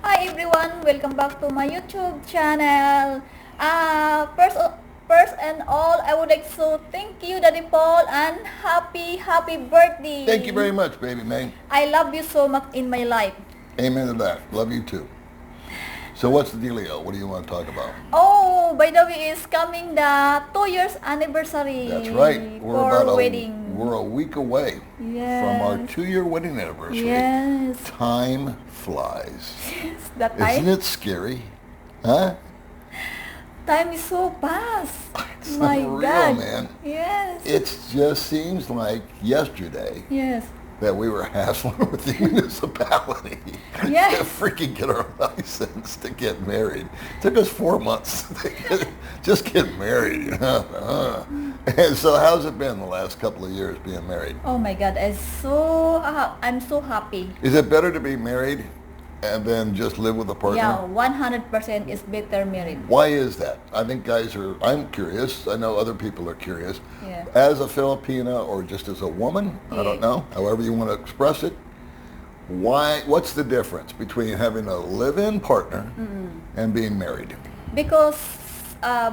Hi everyone, welcome back to my YouTube channel. First and all, I would like to thank you, Daddy Paul, and happy birthday. Thank you very much, baby May. I love you so much in my life. Amen to that. Love you too. So what's the dealio? What do you want to talk about? Oh, by the way, is coming the 2 years anniversary. That's right. For wedding. We're a week away from our 2-year wedding anniversary. Yes. Time flies. Yes, that Isn't it scary? Huh? time is so fast. It's My unreal, God. man. Yes. It just seems like yesterday Yes. that we were hassling with the municipality Yes. to freaking get our license to get married. It took us 4 months to just get married. You know? And so how's it been the last couple of years being married? Oh my God, I'm so happy. Is it better to be married and then just live with a partner? Yeah, 100% is better married. Why is that? I think I'm curious. I know other people are curious. Yeah. As a Filipina or just as a woman, I don't know, however you want to express it, what's the difference between having a live-in partner and being married? Because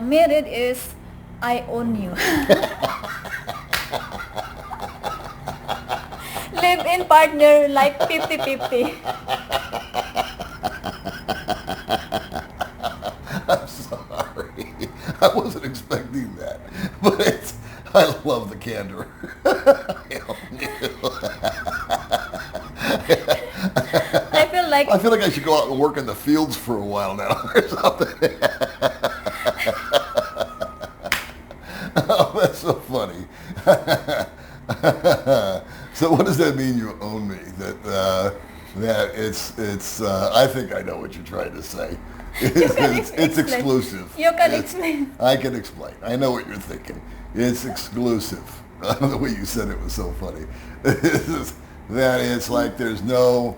married is I own you. Live-in partner like 50-50. I'm sorry. I wasn't expecting that. But I love the candor. I I feel like I should go out and work in the fields for a while now or something. Oh, that's so funny. So what does that mean, you own me? That it's I think I know what you're trying to say. It's exclusive. You can explain. I can explain. I know what you're thinking. It's exclusive. The way you said it was so funny. That it's like there's no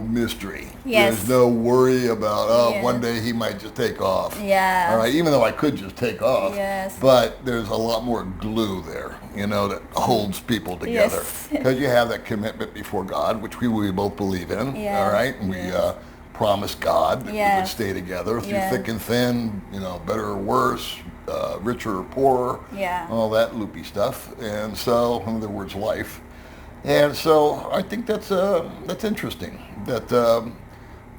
mystery. Yes. There's no worry about Yes. one day he might just take off. Yeah. All right, even though I could just take off. Yes. But there's a lot more glue there, that holds people together. Yes. Because you have that commitment before God, which we both believe in. Yeah. All right, and we promised God that we would Yes. stay together through Yeah. thick and thin, better or worse, richer or poorer, Yeah. all that loopy stuff. And so, in other words, life. And so I think that's interesting that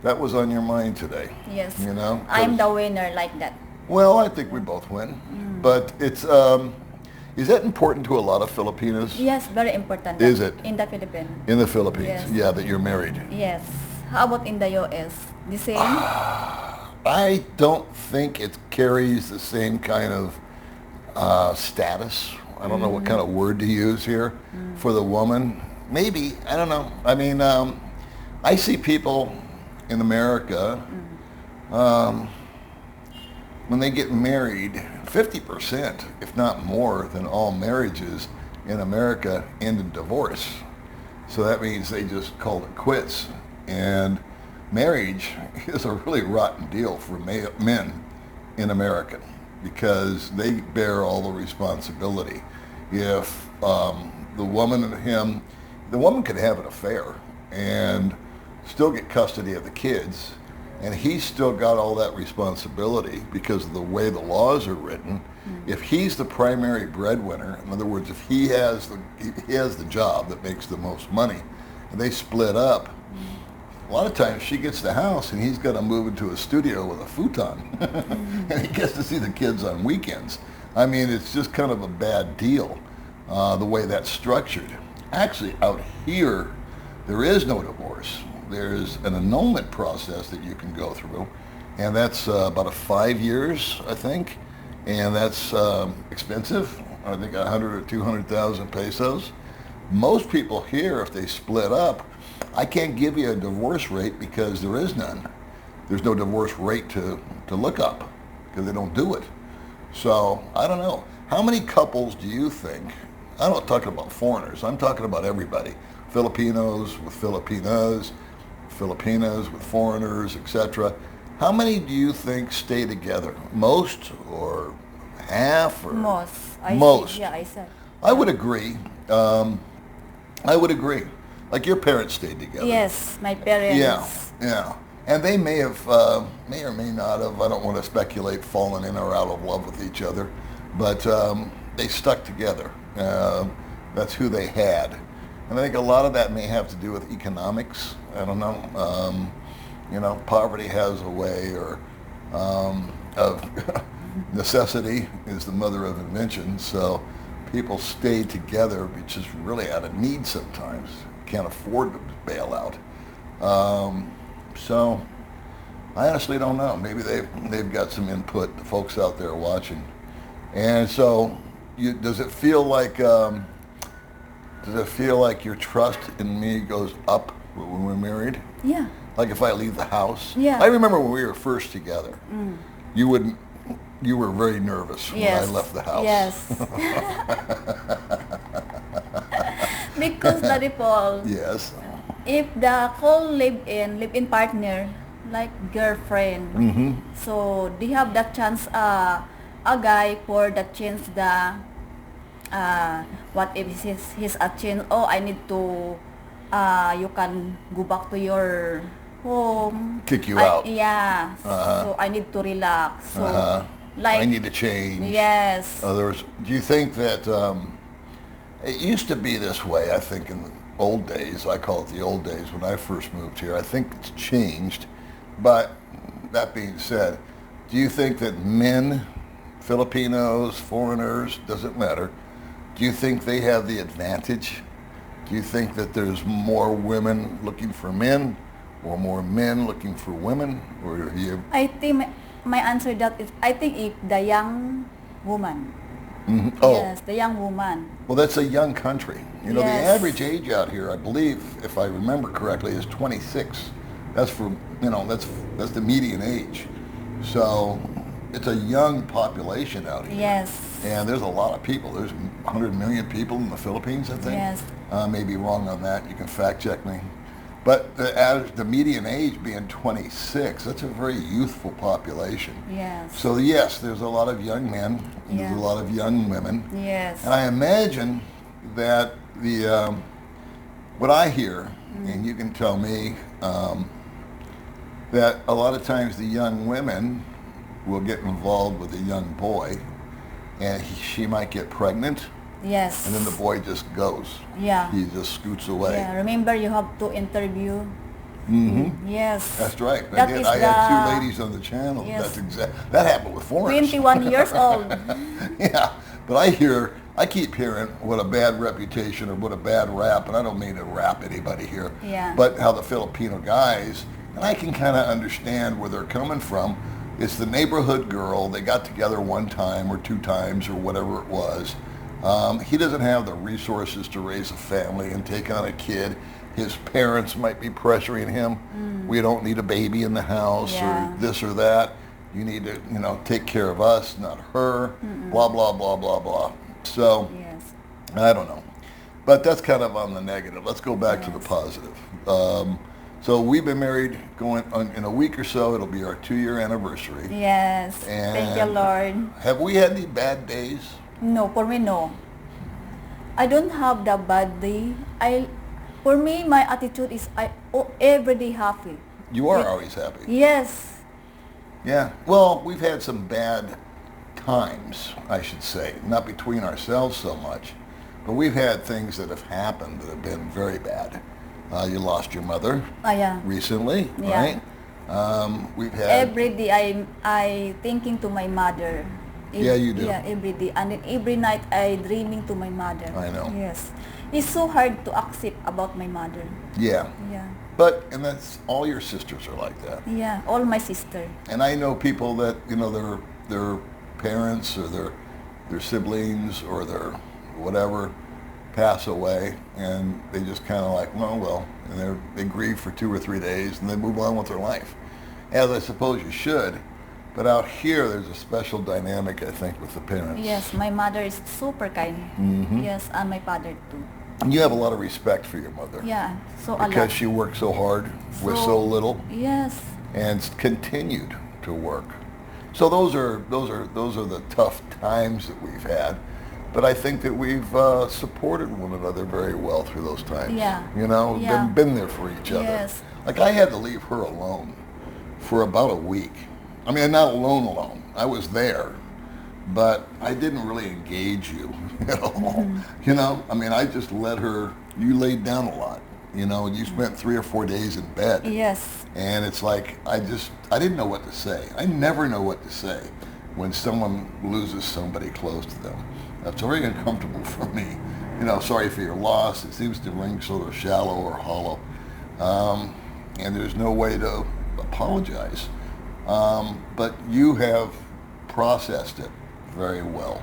that was on your mind today. Yes. 'Cause- I'm the winner like that. Well, I think we both win. But it's is that important to a lot of Filipinos Yes, very important. Is it? In the Philippines. in the Philippines? Yes. Yeah, that you're married. Yes. How about in the US? The same? I don't think it carries the same kind of status. I don't know what kind of word to use here for the woman. Maybe, I don't know. I mean, I see people in America, when they get married, 50%, if not more than all marriages in America end in divorce. So that means they just call it quits. And marriage is a really rotten deal for men in America because they bear all the responsibility. If the woman could have an affair and still get custody of the kids, and he's still got all that responsibility because of the way the laws are written. If he's the primary breadwinner, in other words, if he has the job that makes the most money, and they split up, a lot of times she gets the house and he's got to move into a studio with a futon, and he gets to see the kids on weekends. I mean, it's just kind of a bad deal, the way that's structured. Actually, out here, there is no divorce. There's an annulment process that you can go through, and that's about 5 years, I think, and that's expensive. I think 100 or 200,000 pesos. Most people here, if they split up, I can't give you a divorce rate because there is none. There's no divorce rate to look up because they don't do it. So I don't know. How many couples do you think? I'm not talking about foreigners. I'm talking about everybody. Filipinos with Filipinas, Filipinas with foreigners, etc. How many do you think stay together? Most or half or Most. most? Yeah, I said. I would agree. I would agree. Like your parents stayed together. Yes, my parents. Yeah, yeah. And they may have, may or may not have, I don't want to speculate, fallen in or out of love with each other, but they stuck together. That's who they had. And I think a lot of that may have to do with economics. I don't know. Poverty has a way, or of necessity is the mother of invention. So people stay together, which is really out of need sometimes. Can't afford to bail out. So I honestly don't know. Maybe they've got some input, the folks out there watching. And so, does it feel like your trust in me goes up when we're married? Yeah. Like if I leave the house? Yeah. I remember when we were first together. You were very nervous when I left the house. Yes. Because Daddy Paul, Yes. if the live-in partner, like girlfriend, so they have that chance, a guy for the chance what if he's a chance, oh, I need to, you can go back to your home. Kick you out. Yeah. So I need to relax. So like I need to change. Yes. Do you think that it used to be this way? I think in the old days, I call it the old days when I first moved here. I think it's changed. But that being said, do you think that men, Filipinos, foreigners, doesn't matter, do you think they have the advantage? Do you think that there's more women looking for men, or more men looking for women, or do you? I think my answer that is, I think if the young woman. Oh. Yes, the young woman. Well, that's a young country. The Yes. average age out here, I believe, if I remember correctly, is 26. That's for, that's the median age. So it's a young population out here. Yes. And there's a lot of people. There's 100 million people in the Philippines, I think. Yes. I may be wrong on that. You can fact check me. But the median age being 26, that's a very youthful population. Yes. So yes, there's a lot of young men, and there's a lot of young women. Yes. And I imagine that what I hear, and you can tell me, that a lot of times the young women will get involved with a young boy, and she might get pregnant, Yes. and then the boy just goes. Yeah. He just scoots away. Yeah. Remember, you have to interview. Yes. That's right. That I did. is I had the- two ladies on the channel. Yes. That happened with foreigners. 21 years old. Yeah, but I keep hearing what a bad reputation or what a bad rap, and I don't mean to rap anybody here, Yeah. but how the Filipino guys, and I can kind of understand where they're coming from. It's the neighborhood girl. They got together one time or two times or whatever it was. He doesn't have the resources to raise a family and take on a kid. His parents might be pressuring him. We don't need a baby in the house Yeah. or this or that. You need to, take care of us, not her. Blah, blah, blah, blah, blah. So, Yes. I don't know. But that's kind of on the negative. Let's go back to the positive. So we've been married in a week or so. It'll be our 2-year anniversary. Yes. Thank you, And- Lord. Have we had any bad days? No, for me, no. I don't have the bad day. For me, my attitude is every day happy. You are always happy. Yes. Yeah. Well, we've had some bad times, I should say. Not between ourselves so much. But we've had things that have happened that have been very bad. You lost your mother Yeah. recently, Yeah. right? We've had... Every day I thinking to my mother. Yeah, you do. Yeah, every day. And then every night I dreaming to my mother. I know. Yes. It's so hard to accept about my mother. Yeah. Yeah. And that's all your sisters are like that. Yeah, all my sister. And I know people that, their parents or their siblings or their whatever pass away, and they just kind of like, well, and they grieve for 2 or 3 days, and they move on with their life, as I suppose you should. But out here, there's a special dynamic, I think, with the parents. Yes, my mother is super kind. Yes, and my father too. And you have a lot of respect for your mother. Yeah, so a Because lot. she worked so hard with so little. Yes. And continued to work. So those are the tough times that we've had, but I think that we've supported one another very well through those times. Yeah. You know, Yeah. been there for each other. Yes. Like I had to leave her alone for about a week. I mean, not alone. I was there, but I didn't really engage you at all. You know, I mean, I just let her, you laid down a lot. You know, you spent 3 or 4 days in bed. Yes. And it's like, I didn't know what to say. I never know what to say when someone loses somebody close to them. That's very uncomfortable for me. You know, sorry for your loss. It seems to ring sort of shallow or hollow. And there's no way to apologize. But you have processed it very well.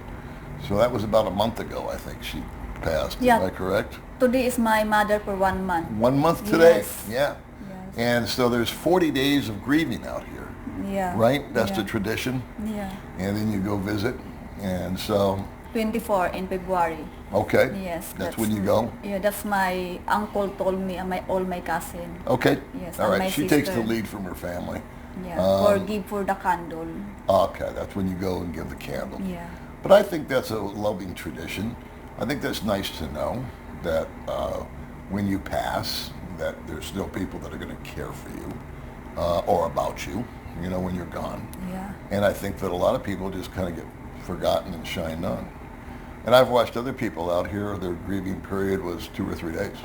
So that was about a month ago, I think she passed. Yeah. Am I correct? Today is my mother for 1 month. 1 month today? Yes. Yeah. Yes. And so there's 40 days of grieving out here, Yeah. right? That's Yeah. the tradition. Yeah. And then you go visit. And so, 24 in February. okay. Yes. That's when you go? Yeah, that's my uncle told me and all my cousin. Okay. Yes, All and right. my She takes the sister. lead from her family. Yeah. Or give for the candle. Okay. That's when you go and give the candle. Yeah. But I think that's a loving tradition. I think that's nice to know that when you pass, that there's still people that are going to care for you or about you, you know, when you're gone. Yeah. And I think that a lot of people just kind of get forgotten and shined on. And I've watched other people out here, their grieving period was 2 or 3 days.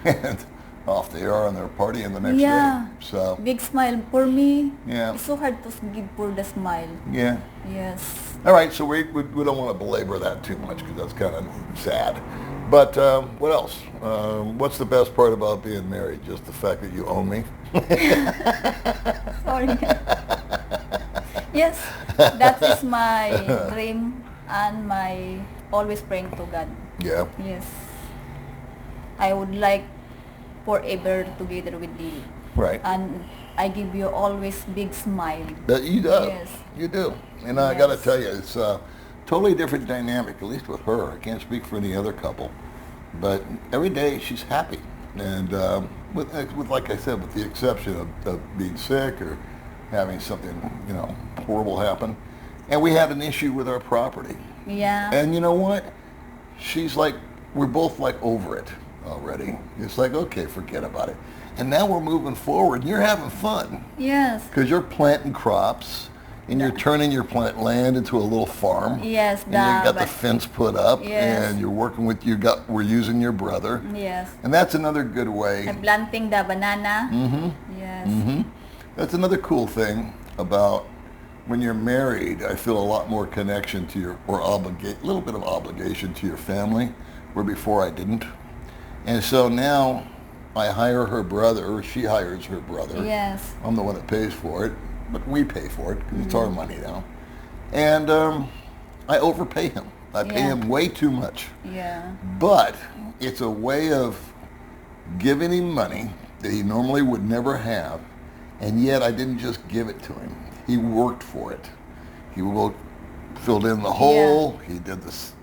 And off they are and they're partying the next Yeah. day. So, Big smile for me. yeah, It's so hard to give for the smile. yeah. Yes. All right, so we don't want to belabor that too much because that's kind of sad. But what else? What's the best part about being married? Just the fact that you own me? Sorry. Yes. That is my dream and my always praying to God. Yeah. Yes. I would like forever together with you. Right. And I give you always big smile. That you do. Yes. You do. And I got to Yes. tell you, it's a totally different dynamic, at least with her. I can't speak for any other couple. But every day she's happy. And with like I said, with the exception of being sick or having something, you know, horrible happen. And we had an issue with our property. Yeah. And you know what? She's like, we're both like over it already. It's like, okay, forget about it. And now we're moving forward and you're having fun Yes. because you're planting crops and you're turning your plant land into a little farm. Yes. And you got the fence put up Yes. and you're working with, we're using your brother. Yes. And that's another good way. I'm planting the banana. Mm-hmm. Yes. Mm-hmm. That's another cool thing about when you're married. I feel a lot more connection to your, or little bit of obligation to your family, where before I didn't. And so now I hire her brother, or she hires her brother. Yes. I'm the one that pays for it, but we pay for it because it's our money now. And I overpay him. I pay Yeah. him way too much. Yeah. But it's a way of giving him money that he normally would never have, and yet I didn't just give it to him. He worked for it. He filled in the hole. He did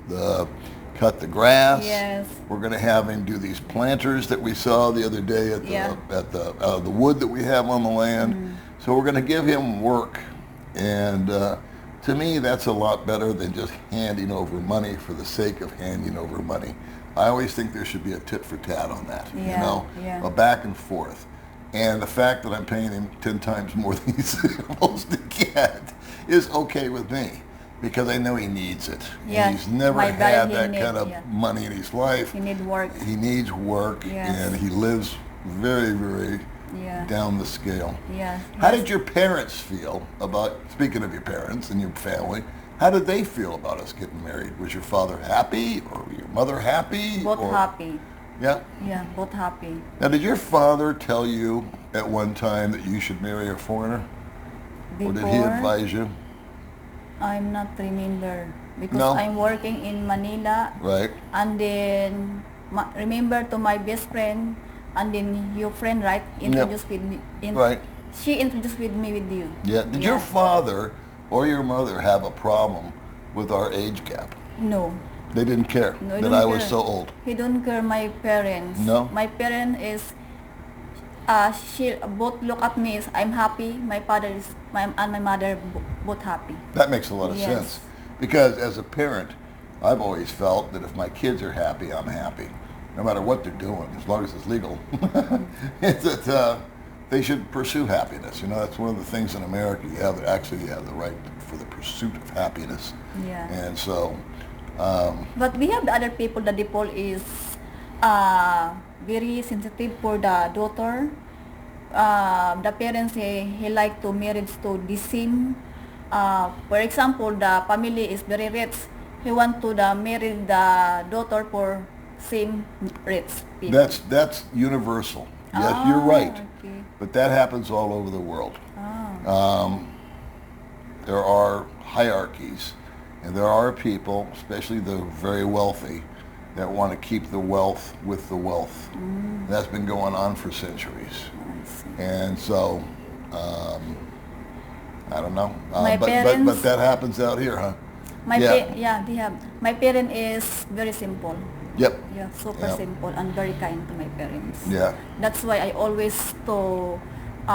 the cut the grass. Yes. We're going to have him do these planters that we saw the other day at the wood that we have on the land. So we're going to give him work, and to me, that's a lot better than just handing over money for the sake of handing over money. I always think there should be a tit for tat on that, you know, a back and forth. And the fact that I'm paying him 10 times more than he's supposed to get is okay with me because I know he needs it. Yeah. And he's never My brother, had he that need- kind of yeah. money in his life. You need work. He needs work, Yes. and he lives very, very Yeah. down the scale. Yeah. How did your parents feel about, speaking of your parents and your family, how did they feel about us getting married? Was your father happy or your mother happy? Both or, happy. Yeah? Yeah, both happy. Now, did your father tell you at one time that you should marry a foreigner? Or did he Before, advise you? I'm not remember because No? I'm working in Manila, Right? and then remember to my best friend, and then your friend, right? Introduced with me. Right. She introduced with me with you. Yeah. Did your father or your mother have a problem with our age gap? No. They didn't care No, he that don't I was care. so old. He don't care my parents. No? My parent is she both look at me as I'm happy. My father is and my mother both happy. That makes a lot of Yes. sense. Because as a parent, I've always felt that if my kids are happy, I'm happy. No matter what they're doing, as long as it's legal. It's that, they should pursue happiness. You know, that's one of the things in America. You have the right for the pursuit of happiness. Yeah. And so, But we have the other people that the Paul is very sensitive for the daughter. The parents he like to marriage to the same. For example, the family is very rich. He want to marry the daughter for same rich people. that's universal. Yes, you're right. Okay. But that happens all over the world. Ah. There are hierarchies, and there are people, especially the very wealthy, that want to keep the wealth with the wealth. That's been going on for centuries. I see. And so, I don't know. My but parents- that happens out here, huh? My Yeah. they have. My parent is very simple. Yep. Yeah, super Yeah. simple and very kind to my parents. Yeah. That's why I always to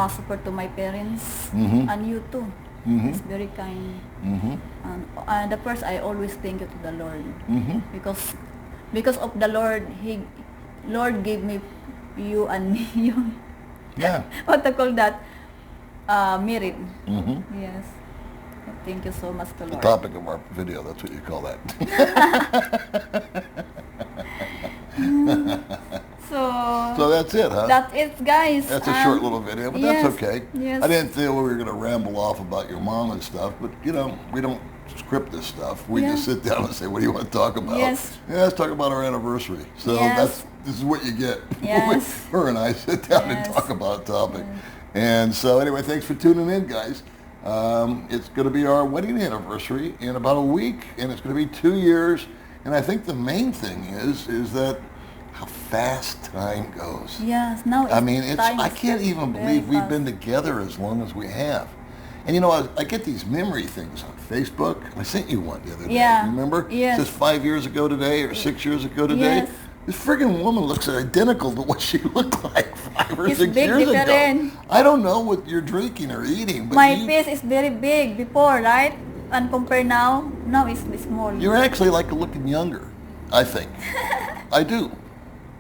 support to my parents and you too. It's very kind. And the first I always thank you to the Lord because of the Lord Lord gave me you and me you Yeah. what to call that merit. Yes. Thank you so much to The Lord. topic of our video, that's what you call that. So that's it, huh? That's it, guys. That's a short little video, but yes, that's okay. yes. I didn't feel we were going to ramble off about your mom and stuff, but you know, we don't script this stuff. We Yeah. just sit down and say, what do you want to talk about? Yes. Yeah, let's talk about our anniversary. So Yes. this is what you get. Yes. Her and I sit down and Yes. talk about a topic. And so anyway, thanks for tuning in, guys. It's going to be our wedding anniversary in about a week, and it's going to be 2 years. And I think the main thing is that how fast time goes. Yes, now I mean, time I is can't even very believe we've fast. been together as long as we have. And you know, I get these memory things on Facebook. I sent you one the other day. Yeah. Remember? Yes. It says 5 years ago today or 6 years ago today. Yes. This friggin' woman looks identical to what she looked like 5 or It's 6 big years different. ago. I don't know what you're drinking or eating, but My face is very big before, right? And compare now it's small. you're actually like looking younger, I think. I do.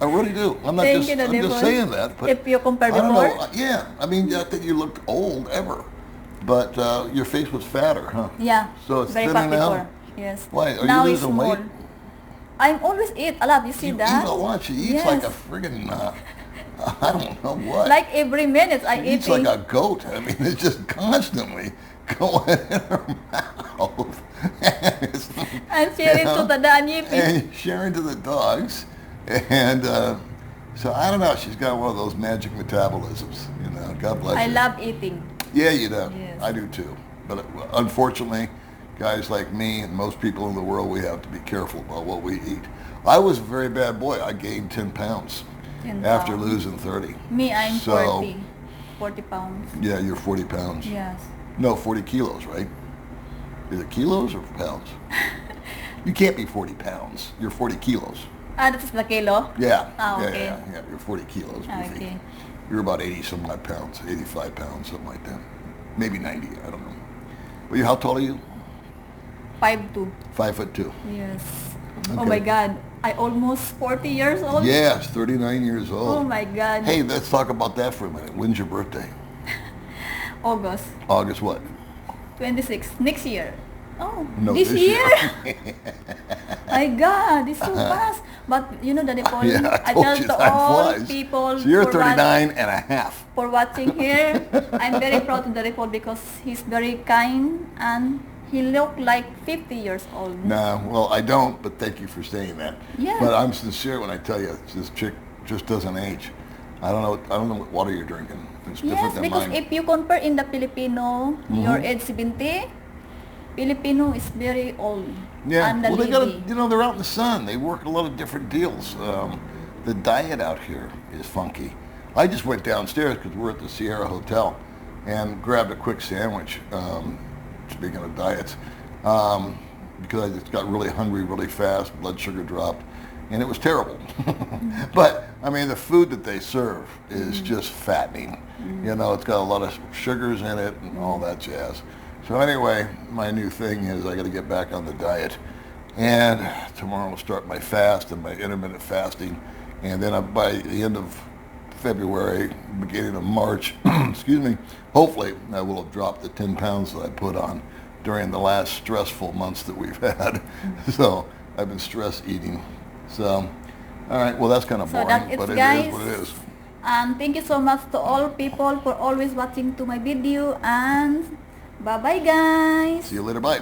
I really do. I'm not Thank just, you, the I'm just devil. saying that. But If you compare I don't before? know. Yeah. I mean, not that you looked old ever, but your face was fatter, huh? Yeah. So it's very thinner fat now? before. Yes. Why? Are Now you it's losing small. weight? I'm always eat a lot. You see You that? eat a lot. She eats Yes. like a friggin', I don't know what. Like every minute I She eat. eats like a goat. I mean, it's just constantly going in her mouth. It's like, I'm sharing you to know, the Danipis. and sharing to the dogs. And so I don't know. She's got one of those magic metabolisms. You know, God bless I her. love eating. Yeah, you do. Yes. I do too. But unfortunately, guys like me and most people in the world, we have to be careful about what we eat. I was a very bad boy. I gained 10 pounds 10 after pounds. losing 30. Me, I'm So, 40 pounds. Yeah, you're 40 pounds. Yes. No, 40 kilos, right? Is it kilos or pounds? You can't be 40 pounds. You're 40 kilos. That's the kilo. Yeah. Ah, yeah, okay. yeah. You're 40 kilos. Ah, you think. okay. You're about 80 some odd pounds, 85 pounds, something like that. Maybe 90, I don't know. But how tall are you? 5'2". 5'2". Yes. Okay. Oh my God. I almost 40 years old. Yes, 39 years old. Oh my God. Hey, let's talk about that for a minute. When's your birthday? August August what? 26. Next year. Oh, No, this year? year. My God, it's so fast. But you know the Nepal, Yeah, I I told tell you to time all flies. people So you're for 39 and a half. for watching here. I'm very proud of the Nepal because he's very kind and he look like 50 years old. Nah, well, I don't, but thank you for saying that. Yeah. But I'm sincere when I tell you this chick just doesn't age. I don't know what water you're drinking. It's different Yes, than because mine. if you compare in the Filipino, your age 70, Filipino is very old. Yeah, And the well, lady. they're out in the sun. They work a lot of different deals. The diet out here is funky. I just went downstairs because we're at the Sierra Hotel and grabbed a quick sandwich, speaking of diets, because I just got really hungry really fast, blood sugar dropped, and it was terrible. But, I mean, the food that they serve is just fattening. You know, it's got a lot of sugars in it and all that jazz. So anyway, my new thing is I got to get back on the diet. And tomorrow I'll start my fast and my intermittent fasting. And then by the end of February, beginning of March, excuse me, hopefully I will have dropped the 10 pounds that I put on during the last stressful months that we've had. So I've been stress eating. So, all right, well, that's kind of So boring, that's but it, it guys. is what it is. And thank you so much to all people for always watching to my video, and bye bye guys. See you later. Bye.